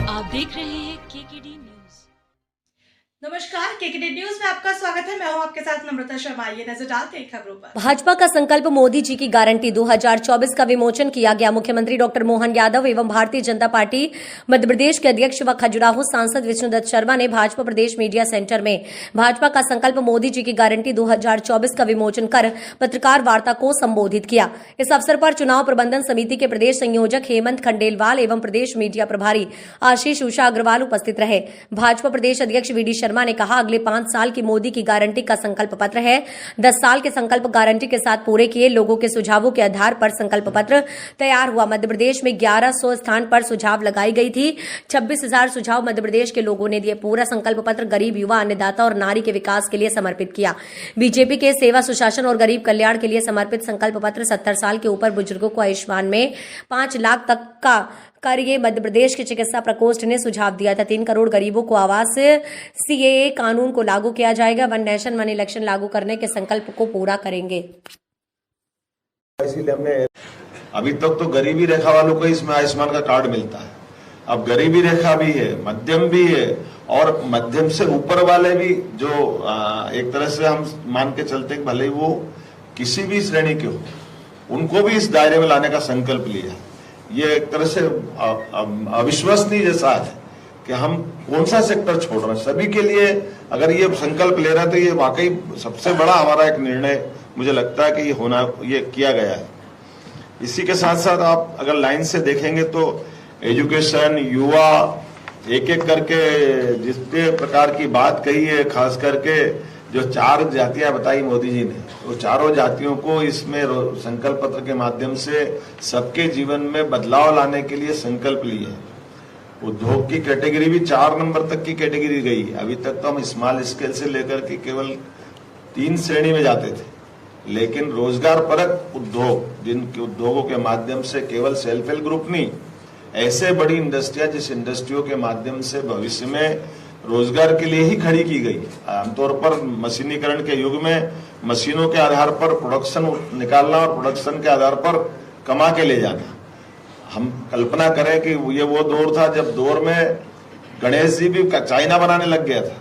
आप देख रहे हैं केकेडी न्यूज। नमस्कार, केकेडी न्यूज में आपका स्वागत है। मैं हूं आपके साथ नम्रता शर्मा। ये नजर डालते हैं खबरों पर। भाजपा का संकल्प मोदी जी की गारंटी 2024 का विमोचन किया गया। मुख्यमंत्री डॉक्टर मोहन यादव एवं भारतीय जनता पार्टी मध्य प्रदेश के अध्यक्ष व खजुराहो सांसद विष्णुदत्त शर्मा ने भाजपा प्रदेश मीडिया सेंटर में भाजपा का संकल्प मोदी जी की गारंटी 2024 का विमोचन कर पत्रकार वार्ता को संबोधित किया। इस अवसर पर चुनाव प्रबंधन समिति के प्रदेश संयोजक हेमंत खंडेलवाल एवं प्रदेश मीडिया प्रभारी आशीष उषा अग्रवाल उपस्थित रहे। भाजपा प्रदेश अध्यक्ष वीडी शर्मा ने कहा, अगले 5 साल की मोदी की गारंटी का संकल्प पत्र है। 10 साल के संकल्प गारंटी के साथ पूरे किए। लोगों के सुझावों के आधार पर संकल्प पत्र तैयार हुआ। मध्य प्रदेश में 1100 स्थान पर सुझाव लगाई गई थी। 26,000 सुझाव मध्य प्रदेश के लोगों ने दिए। पूरा संकल्प पत्र गरीब, युवा, अन्नदाता और नारी के विकास के लिए समर्पित किया। बीजेपी के सेवा, सुशासन और गरीब कल्याण के लिए समर्पित संकल्प पत्र 70 साल के ऊपर बुजुर्गों को आयुष्मान में 5 लाख तक का कार्य मध्य प्रदेश के चिकित्सा प्रकोष्ठ ने सुझाव दिया था। 3 करोड़ गरीबों को आवास, सीएए कानून को लागू किया जाएगा। 1 नेशन 1 इलेक्शन लागू करने के संकल्प को पूरा करेंगे। इसीलिए हमने अभी तक तो गरीबी रेखा वालों को इसमें आयुष्मान का कार्ड मिलता है। अब गरीबी रेखा भी है, मध्यम भी है और मध्यम से ऊपर वाले भी, जो एक तरह से हम मान के चलते हैं भले वो किसी भी श्रेणी के हो, उनको भी इस दायरे में लाने का संकल्प लिया। ये एक तरह से अविश्वसनीय जैसा है कि हम कौन सा सेक्टर छोड़ रहे हैं। सभी के लिए अगर ये संकल्प ले रहा है तो ये वाकई सबसे बड़ा हमारा एक निर्णय मुझे लगता है कि ये किया गया है। इसी के साथ साथ आप अगर लाइन से देखेंगे तो एजुकेशन, युवा, एक एक करके जितने प्रकार की बात कही है, खास करके जो 4 जातियां बताई मोदी जी ने, वो चारों जातियों को इसमें संकल्प पत्र के माध्यम से सबके जीवन में बदलाव लाने के लिए संकल्प लिए। उद्योग की कैटेगरी भी 4 नंबर तक की कैटेगरी गई। अभी तक तो हम स्मॉल स्केल से लेकर के केवल 3 श्रेणी में जाते थे, लेकिन रोजगार परक उद्योग, जिनके उद्योगों के माध्यम से केवल सेल्फ हेल्प ग्रुप नहीं, ऐसे बड़ी इंडस्ट्रियां जिस इंडस्ट्रियों के माध्यम से भविष्य में रोजगार के लिए ही खड़ी की गई। आमतौर पर मशीनीकरण के युग में मशीनों के आधार पर प्रोडक्शन निकालना और प्रोडक्शन के आधार पर कमा के ले जाना। हम कल्पना करें कि ये वो दौर था जब दौर में गणेश जी भी चाइना बनाने लग गया था।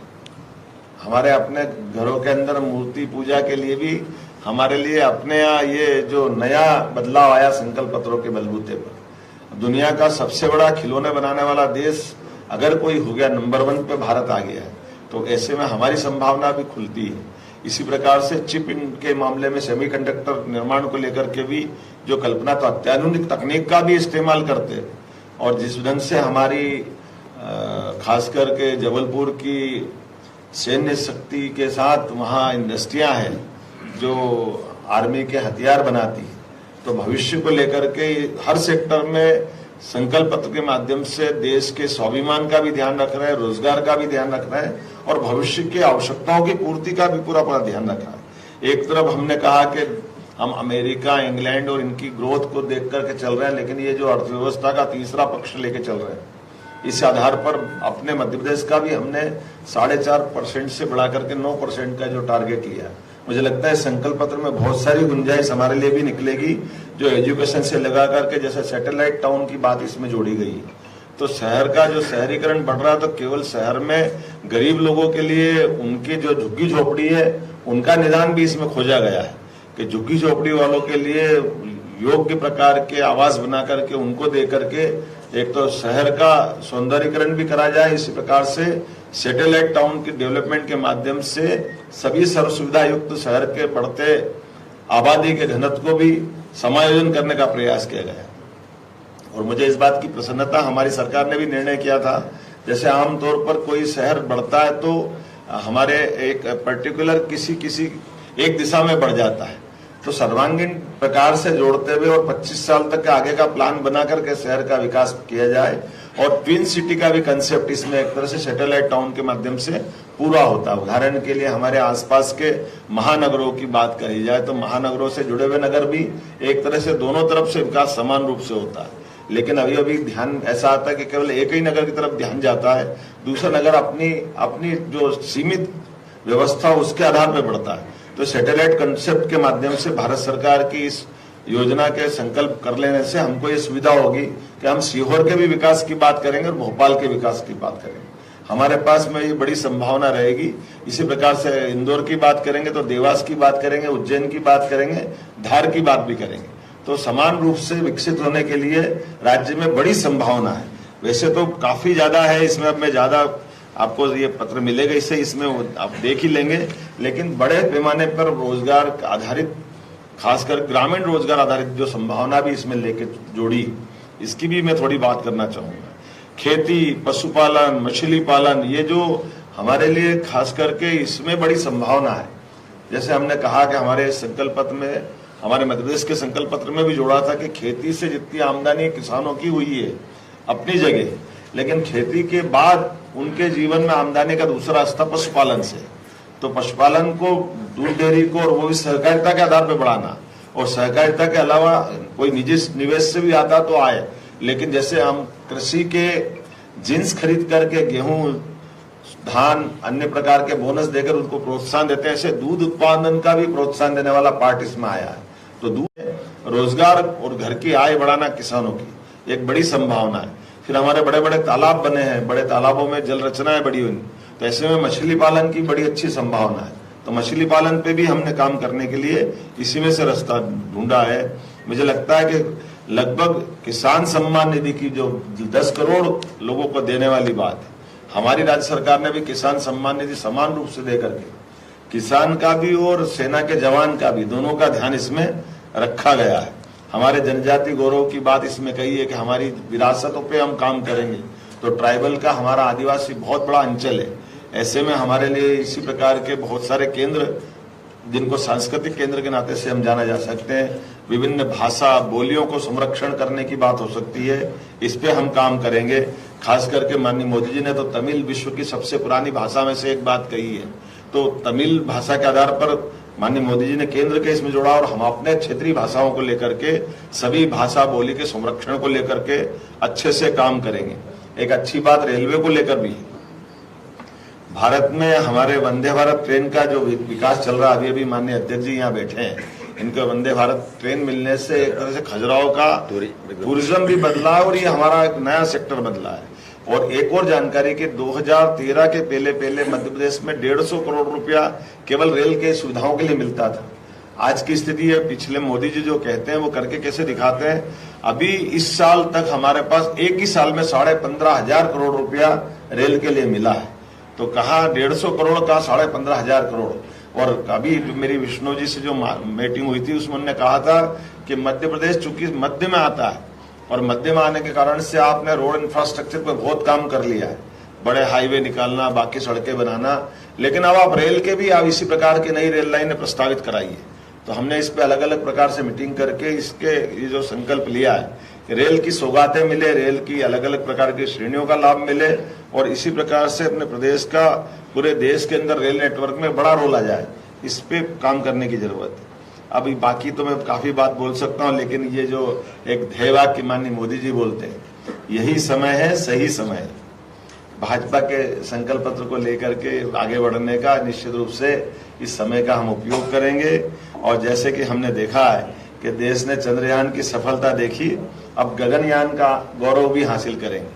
हमारे अपने घरों के अंदर मूर्ति पूजा के लिए भी हमारे लिए अपने यहाँ ये जो नया बदलाव आया संकल्प पत्रों के बलबूते पर, दुनिया का सबसे बड़ा खिलौने बनाने वाला देश अगर कोई हो गया, नंबर 1 पे भारत आ गया है, तो ऐसे में हमारी संभावना भी खुलती है। इसी प्रकार से चिप के मामले में सेमीकंडक्टर निर्माण को लेकर के भी जो कल्पना, तो अत्याधुनिक तकनीक का भी इस्तेमाल करते, और जिस ढंग से हमारी खास करके जबलपुर की सैन्य शक्ति के साथ वहाँ इंडस्ट्रियां हैं जो आर्मी के हथियार बनाती, तो भविष्य को लेकर के हर सेक्टर में संकल्प पत्र के माध्यम से देश के स्वाभिमान का भी ध्यान रख रहे हैं, रोजगार का भी ध्यान रख रहे हैं और भविष्य की आवश्यकताओं की पूर्ति का भी पूरा ध्यान रख रहा है। एक तरफ हमने कहा कि हम अमेरिका, इंग्लैंड और इनकी ग्रोथ को देख करके चल रहे हैं, लेकिन ये जो अर्थव्यवस्था का तीसरा पक्ष लेके चल रहे हैं, इस आधार पर अपने मध्य प्रदेश का भी हमने 4.5% से बढ़ा करके 9% का जो टारगेट लिया है। मुझे लगता है संकल्प पत्र में बहुत सारी गुंजाइश हमारे लिए भी निकलेगी, जो एजुकेशन से लगा करके जैसे सैटेलाइट टाउन की बात इसमें जोड़ी गई है। तो शहर का जो शहरीकरण बढ़ रहा है, तो केवल शहर में गरीब लोगों के लिए उनकी जो झुग्गी झोपड़ी है उनका निदान भी इसमें खोजा गया है कि झुग्गी झोपड़ी वालों के लिए योग्य प्रकार के आवास बना करके उनको दे करके एक तो शहर का सौंदर्यीकरण भी करा जाए। इसी प्रकार से सैटेलाइट टाउन के डेवलपमेंट के माध्यम से सभी सर्व सुविधा युक्त शहर के बढ़ते आबादी के घनत्व को भी समायोजन करने का प्रयास किया गया। और मुझे इस बात की प्रसन्नता, हमारी सरकार ने भी निर्णय किया था, जैसे आमतौर पर कोई शहर बढ़ता है तो हमारे एक पर्टिकुलर किसी एक दिशा में बढ़ जाता है, तो सर्वांगीण प्रकार से जोड़ते हुए और 25 साल तक का आगे का प्लान बना करके शहर का विकास किया जाए। और ट्विन सिटी का भी कंसेप्ट इसमें एक तरह से सैटेलाइट टाउन के माध्यम से पूरा होता है। उदाहरण के लिए हमारे आसपास के महानगरों की बात करी जाए तो महानगरों से जुड़े हुए नगर भी एक तरह से दोनों तरफ से विकास समान रूप से होता है, लेकिन अभी ध्यान ऐसा आता है कि केवल एक ही नगर की तरफ ध्यान जाता है, दूसरा नगर अपनी जो सीमित व्यवस्था उसके आधार पर बढ़ता है। तो सैटेलाइट कंसेप्ट के माध्यम से भारत सरकार की इस योजना के संकल्प कर लेने से हमको ये सुविधा होगी कि हम सीहोर के भी विकास की बात करेंगे और भोपाल के विकास की बात करेंगे। हमारे पास में ये बड़ी संभावना रहेगी। इसी प्रकार से इंदौर की बात करेंगे तो देवास की बात करेंगे, उज्जैन की बात करेंगे, धार की बात भी करेंगे। तो समान रूप से विकसित होने के लिए राज्य में बड़ी संभावना है। वैसे तो काफी ज्यादा है, इसमें अब मैं ज्यादा आपको ये पत्र मिलेगा, इससे इसमें आप देख ही लेंगे, लेकिन बड़े पैमाने पर रोजगार आधारित, खासकर ग्रामीण रोजगार आधारित जो संभावना भी इसमें लेके जोड़ी, इसकी भी मैं थोड़ी बात करना चाहूंगा। खेती, पशुपालन, मछली पालन, ये जो हमारे लिए खास करके इसमें बड़ी संभावना है। जैसे हमने कहा कि हमारे संकल्प पत्र में, हमारे मध्य प्रदेश के संकल्प पत्र में भी जोड़ा था कि खेती से जितनी आमदनी किसानों की हुई है अपनी जगह, लेकिन खेती के बाद उनके जीवन में आमदनी का दूसरा रास्ता पशुपालन से। तो पशुपालन को, दूध डेयरी को, और वो भी सहकारिता के आधार पर बढ़ाना, और सहकारिता के अलावा कोई निजी निवेश से भी आता तो आए, लेकिन जैसे हम कृषि के जिन्स खरीद करके गेहूं, धान, अन्य प्रकार के बोनस देकर उनको प्रोत्साहन देते हैं, ऐसे दूध उत्पादन का भी प्रोत्साहन देने वाला पार्ट इसमें आया है। तो दूध, रोजगार और घर की आय बढ़ाना किसानों की एक बड़ी संभावना है। फिर हमारे बड़े बड़े तालाब बने हैं, बड़े तालाबों में जल रचनाएं बड़ी हुई, तो ऐसे में मछली पालन की बड़ी अच्छी संभावना है। तो मछली पालन पे भी हमने काम करने के लिए इसी में से रास्ता ढूंढा है। मुझे लगता है कि लगभग किसान सम्मान निधि की जो 10 करोड़ लोगों को देने वाली बात है, हमारी राज्य सरकार ने भी किसान सम्मान निधि समान रूप से देकर के किसान का भी और सेना के जवान का भी, दोनों का ध्यान इसमें रखा गया है। हमारे जनजाति गौरव की बात इसमें कही है कि हमारी विरासतों पे हम काम करेंगे। तो ट्राइबल का हमारा आदिवासी बहुत बड़ा अंचल है, ऐसे में हमारे लिए इसी प्रकार के बहुत सारे केंद्र, जिनको सांस्कृतिक केंद्र के नाते से हम जाना जा सकते हैं, विभिन्न भाषा बोलियों को संरक्षण करने की बात हो सकती है, इस पे हम काम करेंगे। खास करके माननीय मोदी जी ने तो तमिल विश्व की सबसे पुरानी भाषा में से एक बात कही है, तो तमिल भाषा के आधार पर माननीय मोदी जी ने केंद्र के इसमें जोड़ा, और हम अपने क्षेत्रीय भाषाओं को लेकर के, सभी भाषा बोली के संरक्षण को लेकर के अच्छे से काम करेंगे। एक अच्छी बात रेलवे को लेकर भी है। भारत में हमारे वंदे भारत ट्रेन का जो विकास चल रहा है, अभी माननीय अध्यक्ष जी यहाँ बैठे हैं, इनके वंदे भारत ट्रेन मिलने से एक तरह से खजुराहो का टूरिज्म भी बदला है और ये हमारा एक नया सेक्टर बदला है। और एक और जानकारी कि 2013 के पहले मध्य प्रदेश में 150 करोड़ रुपया केवल रेल के सुविधाओं के लिए मिलता था। आज की स्थिति है, पिछले मोदी जी जो कहते हैं वो करके कैसे दिखाते हैं। अभी इस साल तक हमारे पास एक ही साल में 15,500 करोड़ रुपया रेल के लिए मिला है। तो कहा 150 करोड़ का 15,500 करोड़। और अभी मेरी विष्णु जी से जो मीटिंग हुई थी उसमें उन्होंने कहा था कि मध्य प्रदेश चूंकि मध्य में आता है और मध्य में आने के कारण से आपने रोड इंफ्रास्ट्रक्चर पर बहुत काम कर लिया है, बड़े हाईवे निकालना, बाकी सड़कें बनाना, लेकिन अब आप रेल के भी आप इसी प्रकार की नई रेल लाइनें प्रस्तावित कराई है। तो हमने इस पे अलग अलग प्रकार से मीटिंग करके इसके ये जो संकल्प लिया है कि रेल की सौगातें मिले, रेल की अलग अलग प्रकार की श्रेणियों का लाभ मिले, और इसी प्रकार से अपने प्रदेश का पूरे देश के अंदर रेल नेटवर्क में बड़ा रोल आ जाए, इस पे काम करने की जरूरत है। अभी बाकी तो मैं काफी बात बोल सकता हूँ, लेकिन ये जो एक ध्येय वाक्य माननीय मोदी जी बोलते हैं, यही समय है, सही समय है भाजपा के संकल्प पत्र को लेकर के आगे बढ़ने का। निश्चित रूप से इस समय का हम उपयोग करेंगे। और जैसे कि हमने देखा है कि देश ने चंद्रयान की सफलता देखी, अब गगनयान का गौरव भी हासिल करेंगे।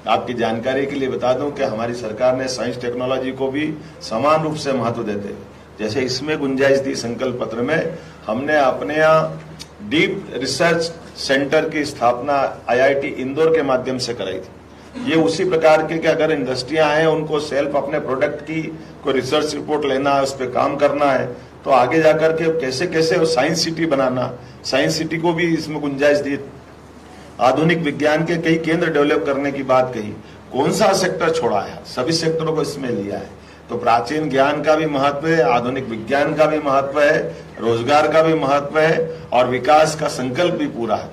आपकी जानकारी के लिए बता दूं कि हमारी सरकार ने साइंस टेक्नोलॉजी को भी समान रूप से महत्व देते, जैसे इसमें गुंजाइश दी संकल्प पत्र में, हमने अपने यहाँ डीप रिसर्च सेंटर की स्थापना IIT इंदौर के माध्यम से कराई थी। ये उसी प्रकार के कि अगर इंडस्ट्रियां हैं उनको सेल्फ अपने प्रोडक्ट की कोई रिसर्च रिपोर्ट लेना है, उस पर काम करना है, तो आगे जाकर के कैसे कैसे साइंस सिटी बनाना, साइंस सिटी को भी इसमें गुंजाइश दी। आधुनिक विज्ञान के कई केंद्र डेवलप करने की बात कही। कौन सा सेक्टर छोड़ा है? सभी सेक्टरों को इसमें लिया है। तो प्राचीन ज्ञान का भी महत्व है, आधुनिक विज्ञान का भी महत्व है, रोजगार का भी महत्व है, और विकास का संकल्प भी पूरा है।